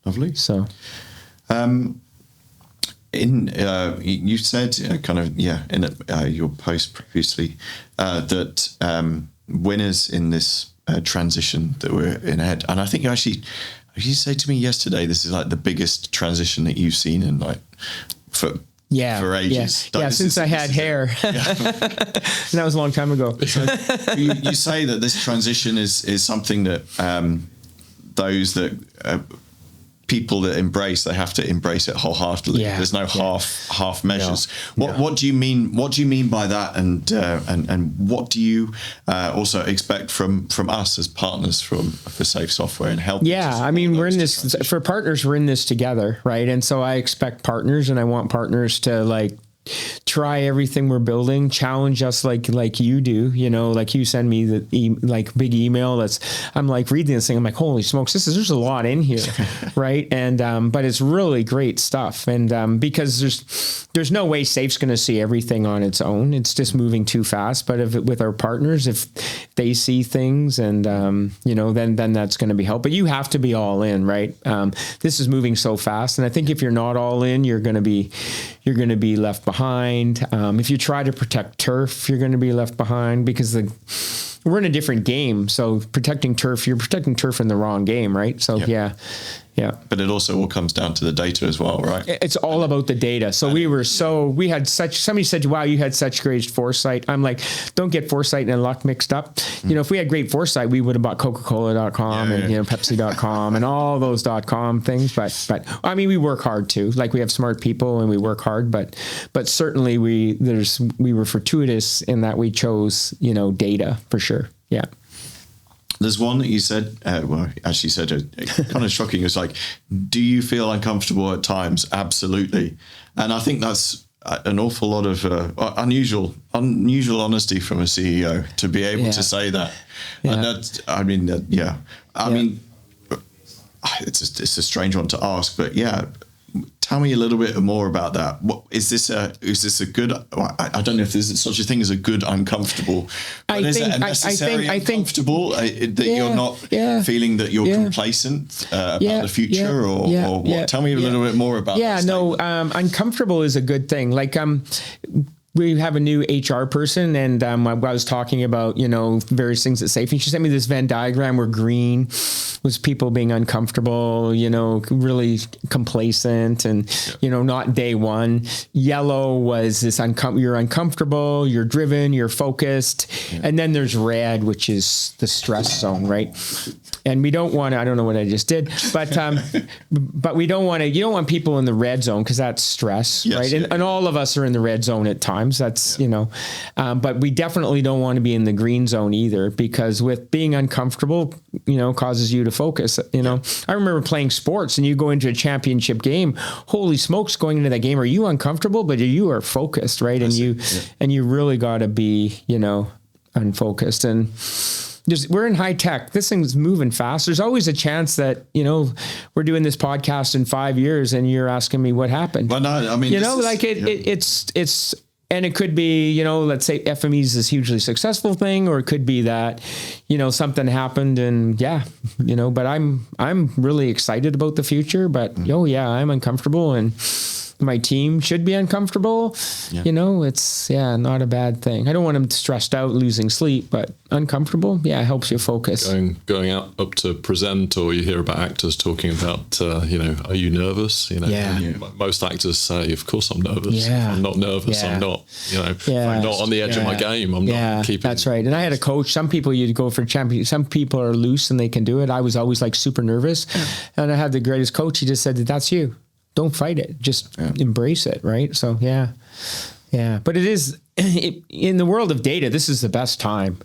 Lovely. So, you said in your post previously that winners in this transition that we're in ahead, and I think you said to me yesterday, this is like the biggest transition that you've seen in for ages. Since I had hair. That was a long time ago. So you say that this transition is something that those that people that embrace, they have to embrace it wholeheartedly. Yeah. There's no half measures. No. What do you mean? What do you mean by that? And what do you also expect from us as partners for Safe Software and help? Yeah, I mean, we're in this for partners. We're in this together, right? And so I expect partners, and I want partners to like try everything we're building, challenge us like you do, like you send me the big email I'm like reading this thing, I'm like, holy smokes, there's a lot in here. Right. And but it's really great stuff. And because there's no way Safe's going to see everything on its own. It's just moving too fast. But with our partners, if they see things and then that's going to be help. But you have to be all in, right? This is moving so fast. And I think if you're not all in, you're going to be left behind. If you try to protect turf, you're going to be left behind because we're in a different game. So you're protecting turf in the wrong game, right? So yeah. But it also all comes down to the data as well, right? It's all about the data. So somebody said, wow, you had such great foresight. I'm like, don't get foresight and luck mixed up. If we had great foresight, we would have bought Coca-Cola.com and Pepsi.com and all those .com things. But I mean, we work hard too. Like we have smart people and we work hard, but certainly we were fortuitous in that we chose, data for sure. Yeah. There's one that you said, kind of shocking. It's like, do you feel uncomfortable at times? Absolutely. And I think that's an awful lot of unusual honesty from a CEO to be able to say that. Yeah. And it's a strange one to ask, but yeah. Tell me a little bit more about that. What is this a good? I don't know if there's such a thing as a good uncomfortable. But is it a necessary uncomfortable that you're not feeling that you're complacent about the future or what? Tell me a little bit more about. Yeah, no, uncomfortable is a good thing. Like we have a new HR person, and I was talking about various things at Safe, and she sent me this Venn diagram where green was people being uncomfortable, really complacent and not day one. Yellow was this you're uncomfortable, you're driven, you're focused, and then there's red, which is the stress zone, right? And we don't want to, I don't know what I just did, but we don't want to, you don't want people in the red zone because that's stress, right? And all of us are in the red zone at times. That's, but we definitely don't want to be in the green zone either, because with being uncomfortable, causes you to focus. I remember playing sports and you go into a championship game, holy smokes, going into that game, are you uncomfortable? But you are focused, right? And you really got to be, unfocused. And we're in high tech. This thing's moving fast. There's always a chance that, we're doing this podcast in 5 years and you're asking me what happened. Well, no, I mean, it's, and it could be, let's say FME is this hugely successful thing, or it could be that, something happened and but I'm really excited about the future, but I'm uncomfortable and my team should be uncomfortable. It's not a bad thing. I don't want them stressed out, losing sleep, but uncomfortable, it helps you focus. Going out up to present, or you hear about actors talking about, are you nervous? Most actors say, of course I'm nervous. I'm not nervous. I'm not, I'm not on the edge of my game. I'm not keeping. That's right. And I had a coach. Some people you'd go for champion. Some people are loose and they can do it. I was always like super nervous, and I had the greatest coach. He just said, that's you. Don't fight it. Just embrace it. Right. So, but it is in the world of data, this is the best time.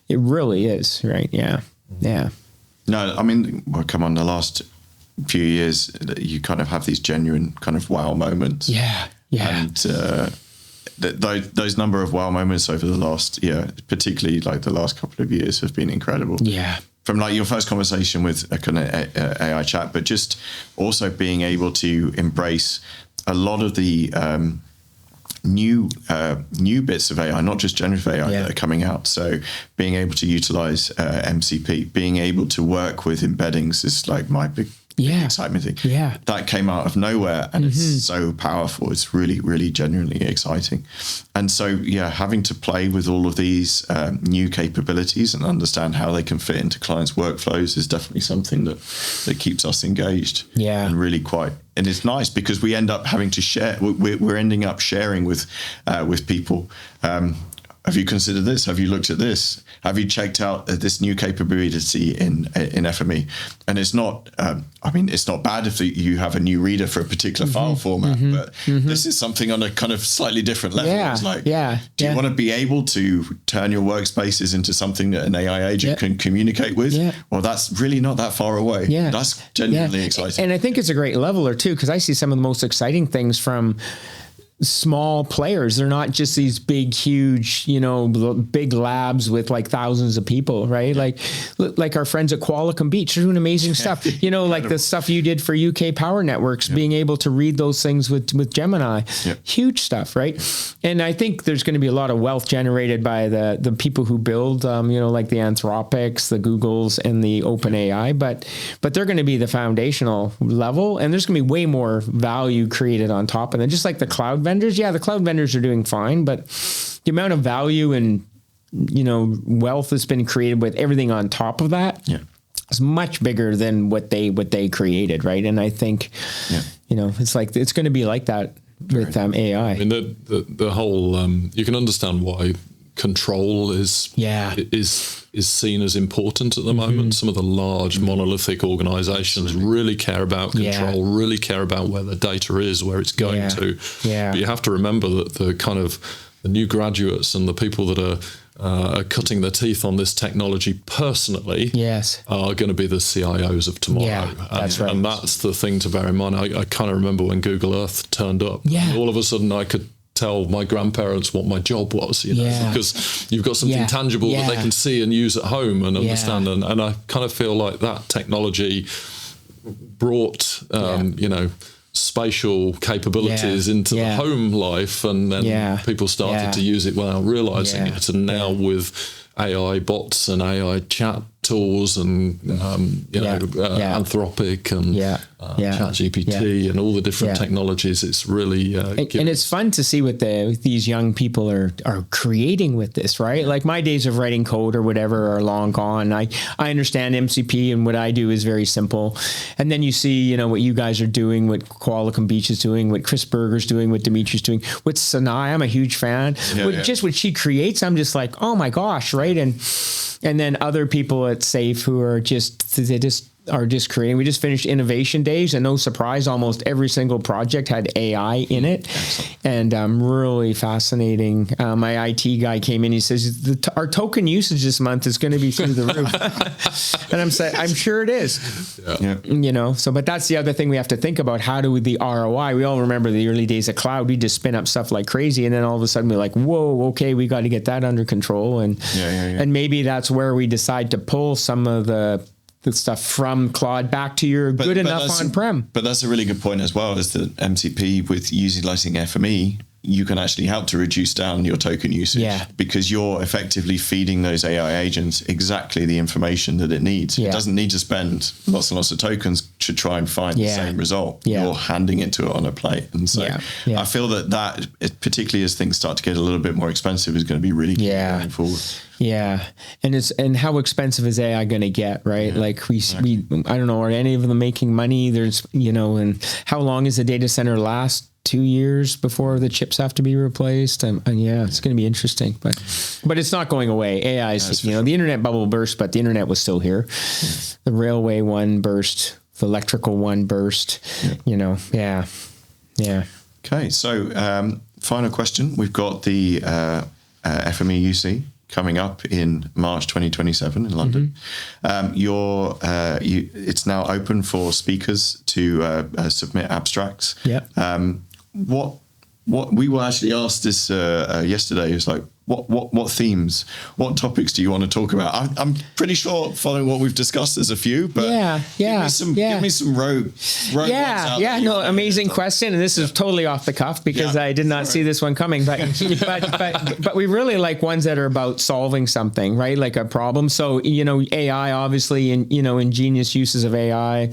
It really is. Right. Yeah. No, I mean, come on, the last few years, you kind of have these genuine kind of wow moments. Yeah. And those number of wow moments over the last, particularly like the last couple of years have been incredible. Yeah. From like your first conversation with a kind of AI chat, but just also being able to embrace a lot of the new bits of AI, not just generative AI that are coming out. So being able to utilize MCP, being able to work with embeddings is like my big excitement thing. Yeah. That came out of nowhere and it's so powerful. It's really, really genuinely exciting. And so, having to play with all of these new capabilities and understand how they can fit into clients' workflows is definitely something that keeps us engaged. Yeah. And really and it's nice because we end up having to share. We're ending up sharing with people. have you considered this? Have you looked at this? Have you checked out this new capability in FME? And it's not, it's not bad if you have a new reader for a particular file format, but this is something on a kind of slightly different level. Yeah, it's like, do you want to be able to turn your workspaces into something that an AI agent can communicate with? Yeah. Well, that's really not that far away. Yeah. That's genuinely exciting. And I think it's a great leveler too, because I see some of the most exciting things from small players. They're not just these big, huge, big labs with like thousands of people, right? Like our friends at Qualicum Beach, they're doing amazing stuff. Like the stuff you did for UK Power Networks, being able to read those things with Gemini, huge stuff, right? And I think there's going to be a lot of wealth generated by the people who build, like the Anthropics, the Googles, and the OpenAI, but they're going to be the foundational level, and there's going to be way more value created on top of it. Just like the cloud vendors, the cloud vendors are doing fine, but the amount of value and wealth that's been created with everything on top of that is much bigger than what they created, right? And I think it's like it's going to be like that with AI. I mean, the whole you can understand why control is seen as important at the moment. Some of the large monolithic organizations really care about control, really care about where the data is, where it's going to. But you have to remember that the new graduates and the people that are cutting their teeth on this technology personally are going to be the CIOs of tomorrow. And that's the thing to bear in mind. I kind of remember when Google Earth turned up. And all of a sudden I could tell my grandparents what my job was, because you've got something tangible that they can see and use at home and understand. And I kind of feel like that technology brought, spatial capabilities into the home life, and then people started to use it without realizing it. And now with AI bots and AI chat tools and Anthropic and ChatGPT and all the different technologies, it's really and it's fun to see what these young people are creating with this, right? Like my days of writing code or whatever are long gone. I understand MCP, and what I do is very simple. And then you see, what you guys are doing, what Qualicum Beach is doing, what Chris Berger's doing, what Dimitri's doing, what Sanai, I'm a huge fan. Just what she creates, I'm just like, oh my gosh, right? And then other people at SAFE who are just creating. We just finished Innovation Days, and no surprise, almost every single project had AI in it. Excellent. And really fascinating. My IT guy came in, he says, our token usage this month is going to be through the roof. And I'm saying, I'm sure it is. But that's the other thing we have to think about. How do the ROI, we all remember the early days of cloud, we just spin up stuff like crazy, and then all of a sudden we're like, whoa, okay, we got to get that under control. And and maybe that's where we decide to pull some of the stuff from Claude back to your good enough on-prem. But that's a really good point as well, is that MCP, with utilizing FME, you can actually help to reduce down your token usage because you're effectively feeding those AI agents exactly the information that it needs. It doesn't need to spend lots and lots of tokens to try and find the same result. You're handing it to it on a plate. And so I feel that particularly as things start to get a little bit more expensive, is going to be really key going forward. Yeah. And how expensive is AI going to get, right? Like we I don't know, are any of them making money? There's, and how long is the data center last? 2 years before the chips have to be replaced. And it's going to be interesting, but it's not going away. AI is, the internet bubble burst, but the internet was still here. The railway one burst, the electrical one burst, Okay. So, final question. We've got the FME UC coming up in March 2027 in London. It's now open for speakers to submit abstracts. What we were actually asked this yesterday is like, what themes, what topics do you want to talk about? I'm pretty sure, following what we've discussed, there's a few, but give me some rogue amazing question. And this is totally off the cuff because I did not see this one coming, but we really like ones that are about solving something, right? Like a problem. So, AI, obviously, ingenious uses of AI.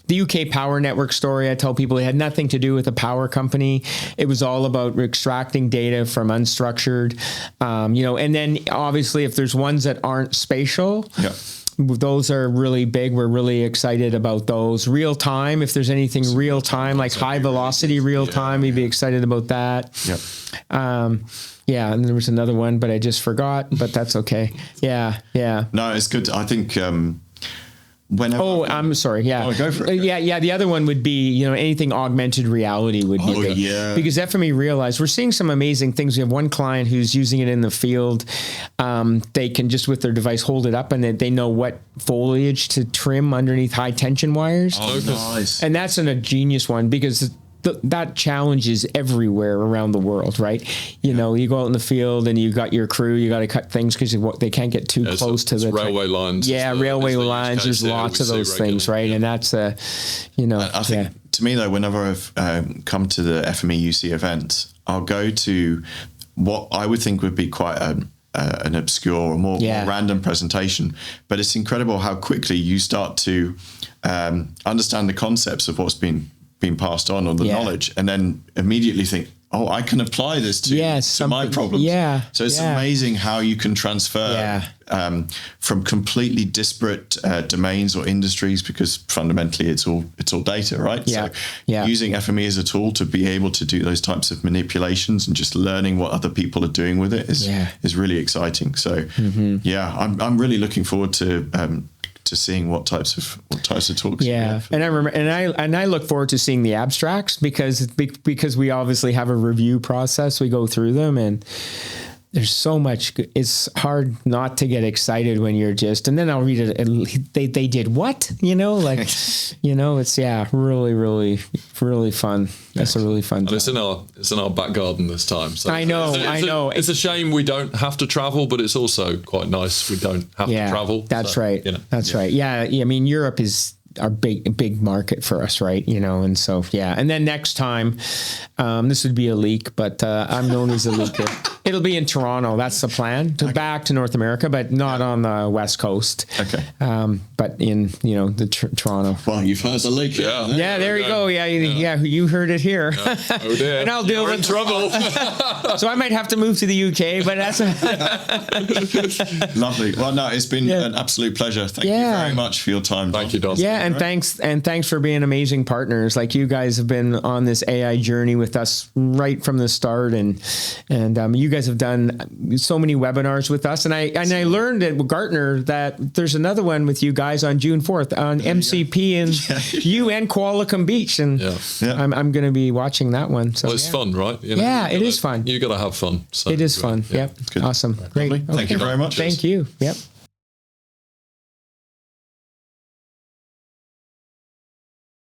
The UK Power Network story, I tell people, it had nothing to do with a power company. It was all about extracting data from unstructured, and then obviously if there's ones that aren't spatial, those are really big. We're really excited about those. Real time, if there's anything real time, like high velocity real time, we'd be excited about that. Yep. Yeah, and there was another one, but I just forgot, but that's okay. Yeah. No, it's good. I think whenever... Oh, I'm sorry. Yeah. Oh, go for it. Yeah. The other one would be, anything augmented reality would be big. Yeah. Because FME realized we're seeing some amazing things. We have one client who's using it in the field. They can just with their device hold it up and they know what foliage to trim underneath high tension wires. Oh, nice. And that's a genius one because that challenge is everywhere around the world, right? You know, you go out in the field and you got your crew, you got to cut things because they can't get too close to the railway lines. Yeah, railway lines. There's lots of those things, right? And that's I think to me though, whenever I've come to the FME UC event, I'll go to what I would think would be quite an obscure or more random presentation, but it's incredible how quickly you start to understand the concepts of what's been passed on or the knowledge, and then immediately think, oh, I can apply this to my problems. Yeah. So it's amazing how you can transfer from completely disparate domains or industries, because fundamentally it's all data, right? Yeah. So using FME as a tool to be able to do those types of manipulations and just learning what other people are doing with it is really exciting. So I'm really looking forward to seeing what types of talks. Yeah, and I remember, and I look forward to seeing the abstracts because we obviously have a review process. We go through them, and there's so much. It's hard not to get excited when you're just. And then I'll read it, and they did what? It's really, really, really fun. That's a really fun. And it's in our back garden this time. So I know. It's a shame we don't have to travel, but it's also quite nice we don't have to travel. That's right. That's right. Yeah. I mean, Europe is our big market for us, right? And so and then next time, this would be a leak, but I'm known as a leaker. It'll be in Toronto. That's the plan back to North America, but not on the West Coast. Okay. But in the Toronto. Well, you've heard the leak. Yeah. There you go. Yeah. You heard it here. Yeah. Oh dear. And I'll deal with trouble. So I might have to move to the UK, but that's lovely. Well, no, it's been an absolute pleasure. Thank you very much for your time. Thank you, Don. Yeah, and thanks for being amazing partners. Like you guys have been on this AI journey with us right from the start, and you guys have done so many webinars with us. And I learned at Gartner that there's another one with you guys on June 4th on MCP and you and Qualicum Beach, and I'm going to be watching that one. So it's fun, right? It is fun. You got to have fun. So it is fun. Yep. Awesome. Great. Thank you very much. Thank you. Yep.